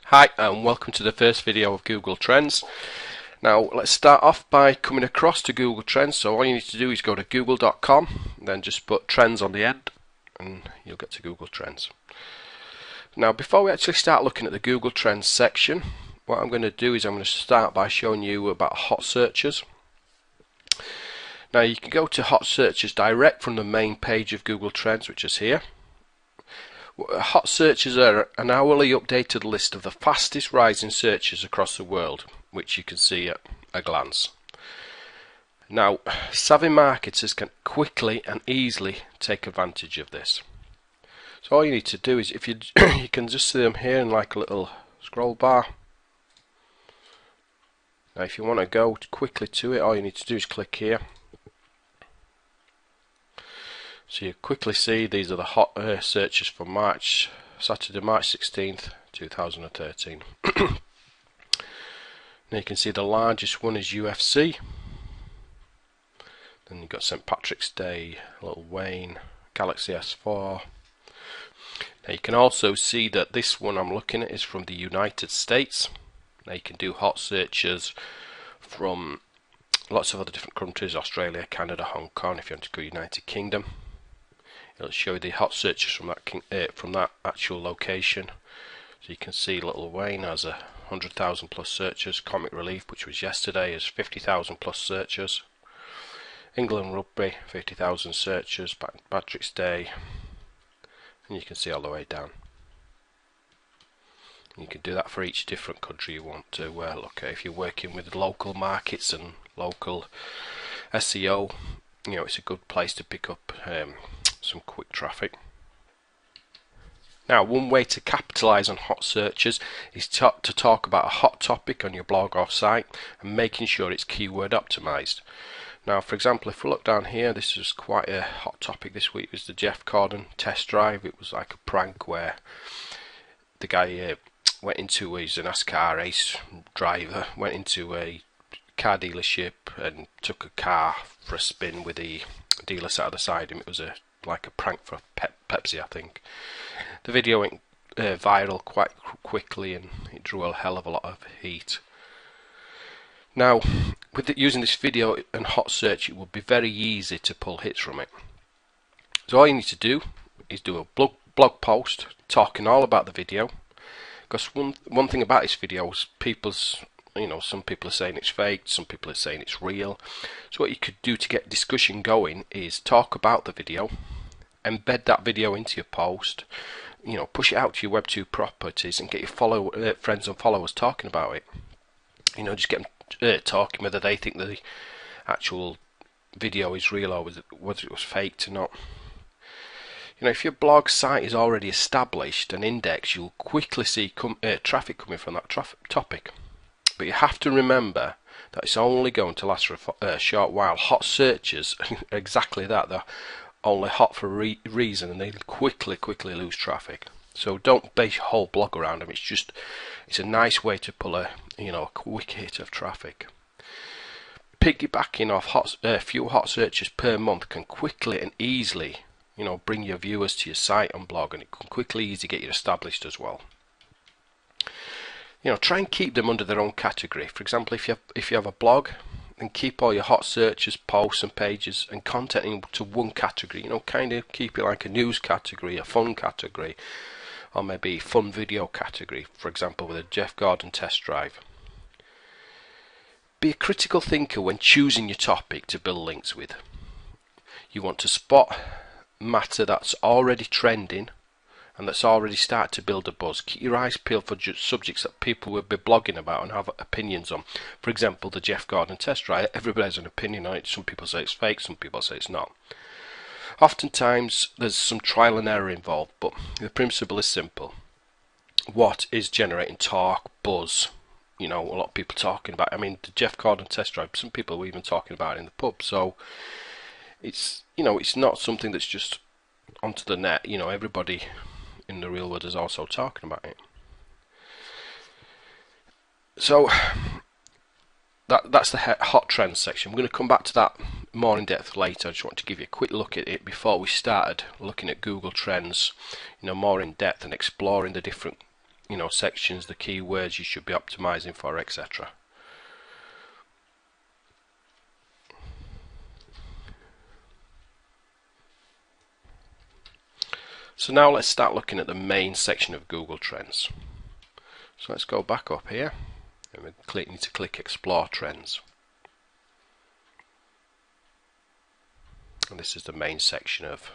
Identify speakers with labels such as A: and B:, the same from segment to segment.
A: Hi and welcome to the first video of Google Trends. Now let's start off by coming across to Google Trends. So all you need to do is go to google.com, then just put trends on the end and you'll get to Google Trends. Now before we actually start looking at the Google Trends section, what I'm going to do is I'm going to start by showing you about hot searches. Now you can go to hot searches direct from the main page of Google Trends, which is here. Hot searches are an hourly updated list of the fastest rising searches across the world, which you can see at a glance. Now, savvy marketers can quickly and easily take advantage of this. So all you need to do is, if you you can just see them here in like a little scroll bar. Now if you want to go quickly to it, all you need to do is click here. So you quickly see these are the hot searches for Saturday, March 16th, 2013. Now you can see the largest one is UFC. Then you've got St. Patrick's Day, Lil Wayne, Galaxy S4. Now you can also see that this one I'm looking at is from the United States. Now you can do hot searches from lots of other different countries: Australia, Canada, Hong Kong. If you want to go United Kingdom, it'll show you the hot searches from that actual location. So you can see Lil Wayne has 100,000 plus searches. Comic Relief, which was yesterday, is 50,000 plus searches. England Rugby, 50,000 searches. Patrick's Day, and you can see all the way down. And you can do that for each different country you want to look at. If you're working with local markets and local SEO, it's a good place to pick up some quick traffic. Now, one way to capitalize on hot searches is to talk about a hot topic on your blog or site and making sure it's keyword optimized. Now, for example, if we look down here, this is quite a hot topic this week. It was the Jeff Gordon test drive. It was like a prank where the guy went into, he's a NASCAR race driver, went into a car dealership and took a car for a spin with the dealer sat at the side of him. It was like a prank for Pepsi, I think. The video went viral quite quickly and it drew a hell of a lot of heat. Now, with using this video and hot search, it will be very easy to pull hits from it. So all you need to do is do a blog post talking all about the video. Because one thing about this video is some people are saying it's fake, some people are saying it's real. So what you could do to get discussion going is talk about the video, embed that video into your post, push it out to your Web2 properties and get your friends and followers talking about it. Just get them talking whether they think the actual video is real or whether it was faked or not. If your blog site is already established and indexed, you'll quickly see traffic coming from that topic. But you have to remember that it's only going to last for a short while. Hot searches, exactly that. They're only hot for a reason, and they quickly lose traffic. So don't base your whole blog around them. It's a nice way to pull a quick hit of traffic. Piggybacking off a few hot searches per month can quickly and easily bring your viewers to your site and blog, and it can quickly easily get you established as well. Try and keep them under their own category. For example, if you have a blog, then keep all your hot searches, posts and pages and content into one category. Kind of keep it like a news category, a fun category, or maybe fun video category, for example with a Jeff Gordon test drive. Be a critical thinker when choosing your topic to build links with. You want to spot matter that's already trending and that's already started to build a buzz. Keep your eyes peeled for subjects that people will be blogging about and have opinions on. For example, the Jeff Gordon test drive. Everybody has an opinion on it. Some people say it's fake, some people say it's not. Oftentimes there's some trial and error involved, but the principle is simple. What is generating talk, buzz? A lot of people talking about it. The Jeff Gordon test drive, some people were even talking about it in the pub. So it's not something that's just onto the net. Everybody in the real world is also talking about it. So that's the hot trends section. We're going to come back to that more in depth later. I just want to give you a quick look at it before we started looking at Google Trends, more in depth and exploring the different sections, the keywords you should be optimizing for, etc. So now let's start looking at the main section of Google Trends. So let's go back up here and we need to click Explore Trends. And this is the main section of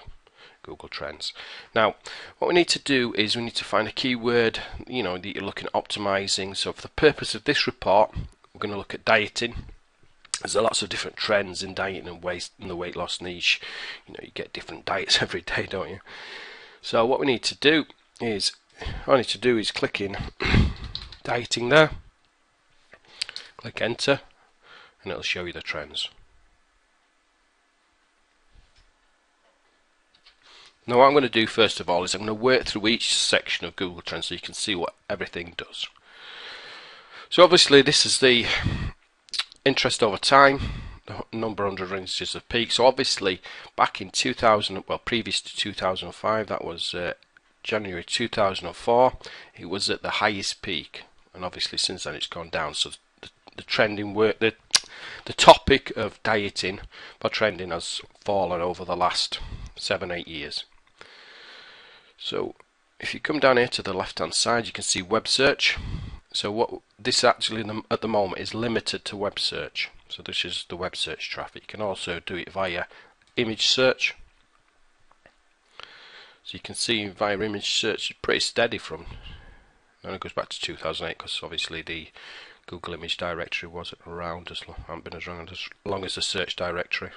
A: Google Trends. Now what we need to do is we need to find a keyword that you're looking at optimizing. So for the purpose of this report, we're going to look at dieting. There's lots of different trends in dieting and the weight loss niche. You get different diets every day, don't you? So what we need to do is, click in dieting there, click enter, and it'll show you the trends. Now what I'm going to do first of all is I'm going to work through each section of Google Trends so you can see what everything does. So obviously this is the interest over time, the number under ranges of peak. So obviously back in previous to 2005, that was January 2004, it was at the highest peak, and obviously since then it's gone down. So the trending work, the topic of dieting for trending has fallen over the last 7-8 years. So if you come down here to the left hand side, you can see web search. So what this actually at the moment is limited to web search. So this is the web search traffic. You can also do it via image search. So you can see via image search it's pretty steady from, and it goes back to 2008 because obviously the Google image directory wasn't around hasn't been around as long as the search directory.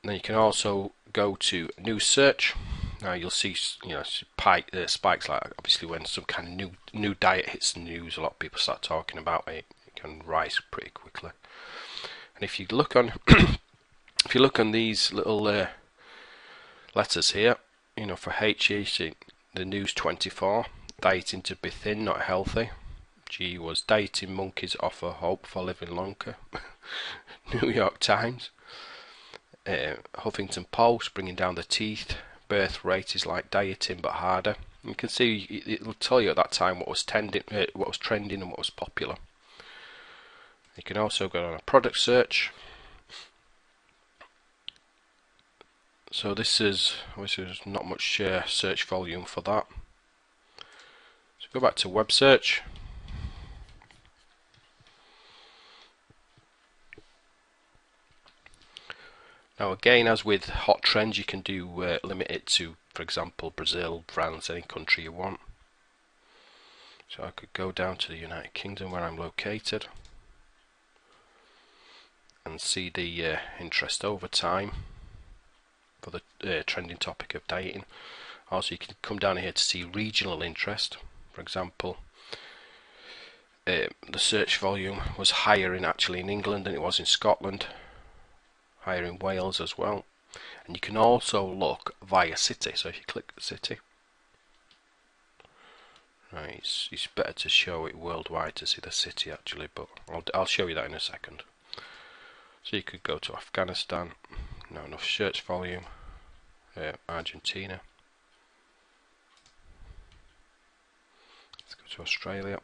A: And then you can also go to new search. Now you'll see spikes, like obviously when some kind of new diet hits the news, a lot of people start talking about it. It can rise pretty quickly. And if you look on these little letters here, for HE, the news 24, dieting to be thin, not healthy. G was dieting monkeys offer hope for living longer. New York Times. Huffington Post, bringing down the teeth. Birth rate is like dieting but harder. You can see it'll tell you at that time what was trending and what was popular. You can also go on a product search. So this is obviously there's not much search volume for that. So go back to web search. Now again, as with hot trends, you can do limit it to, for example, Brazil, France, any country you want. So I could go down to the United Kingdom where I'm located and see the interest over time for the trending topic of dieting. Also you can come down here to see regional interest. For example, the search volume was higher actually in England than it was in Scotland, higher in Wales as well. And you can also look via city. So if you click city, right, it's better to show it worldwide to see the city actually, but I'll show you that in a second. So you could go to Afghanistan, not enough search volume. Argentina. Let's go to Australia.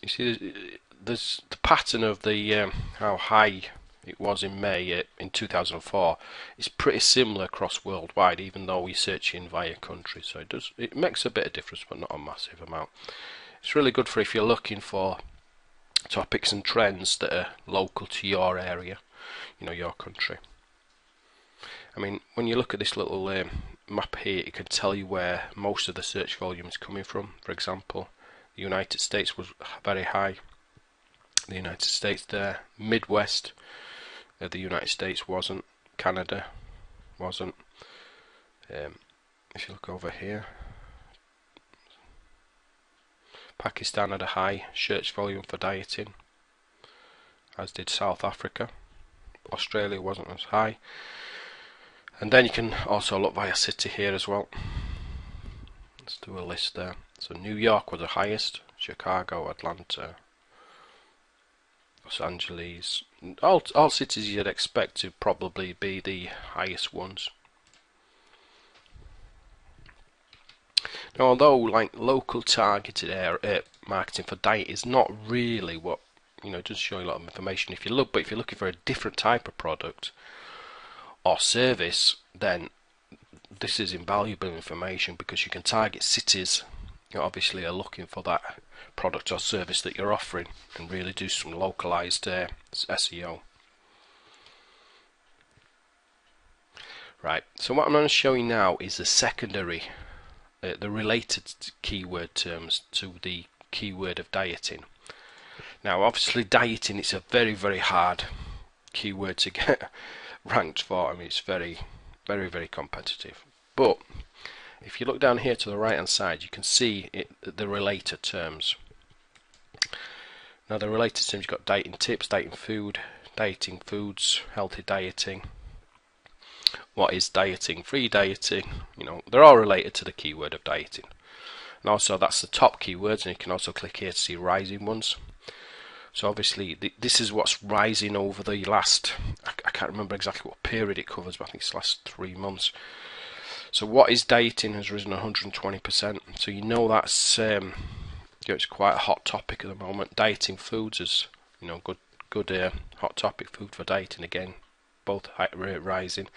A: You see, there's the pattern of the how high it was in May in 2004 is pretty similar across worldwide, even though we search in via country. So it makes a bit of difference, but not a massive amount. It's really good for if you're looking for topics and trends that are local to your area, your country. I mean, when you look at this little map here, it can tell you where most of the search volume is coming from. For example, the United States was very high. The United States there. Midwest, the United States wasn't. Canada wasn't. If you look over here, Pakistan had a high search volume for dieting, as did South Africa. Australia wasn't as high. And then you can also look via city here as well. Let's do a list there. So New York was the highest, Chicago, Atlanta, Los Angeles, all cities you'd expect to probably be the highest ones. Now, although like local targeted marketing for diet is not really what, it does show you a lot of information if you look, but if you're looking for a different type of product or service, then this is invaluable information, because you can target cities that obviously are looking for that product or service that you're offering, and really do some localized SEO. Right, so what I'm going to show you now is the secondary, the related keyword terms to the keyword of dieting. Now obviously dieting, it's a very, very hard keyword to get ranked for. I mean, it's very, very, very competitive. But if you look down here to the right hand side, you can see the related terms. Now the related terms, you've got dieting tips, dieting food, dieting foods, healthy dieting, what is dieting, free dieting, they're all related to the keyword of dieting. And also that's the top keywords, and you can also click here to see rising ones. So obviously this is what's rising over the last, I can't remember exactly what period it covers, but I think it's the last 3 months. So what is dieting has risen 120%. So that's it's quite a hot topic at the moment. Dieting foods is good hot topic. Food for dieting, again, both rising.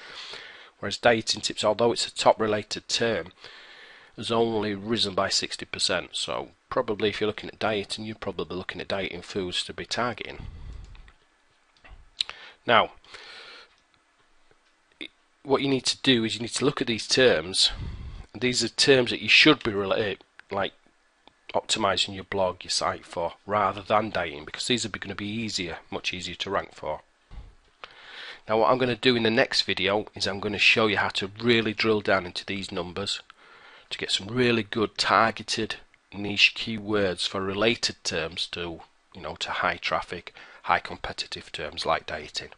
A: Whereas dieting tips, although it's a top related term, has only risen by 60%. So probably if you're looking at dieting, you're probably looking at dieting foods to be targeting. Now, what you need to do is you need to look at these terms. These are terms that you should be optimizing your blog, your site for, rather than dieting, because these are going to be much easier to rank for. Now what I'm going to do in the next video is I'm going to show you how to really drill down into these numbers to get some really good targeted niche keywords for related terms to to high traffic, high competitive terms like dieting.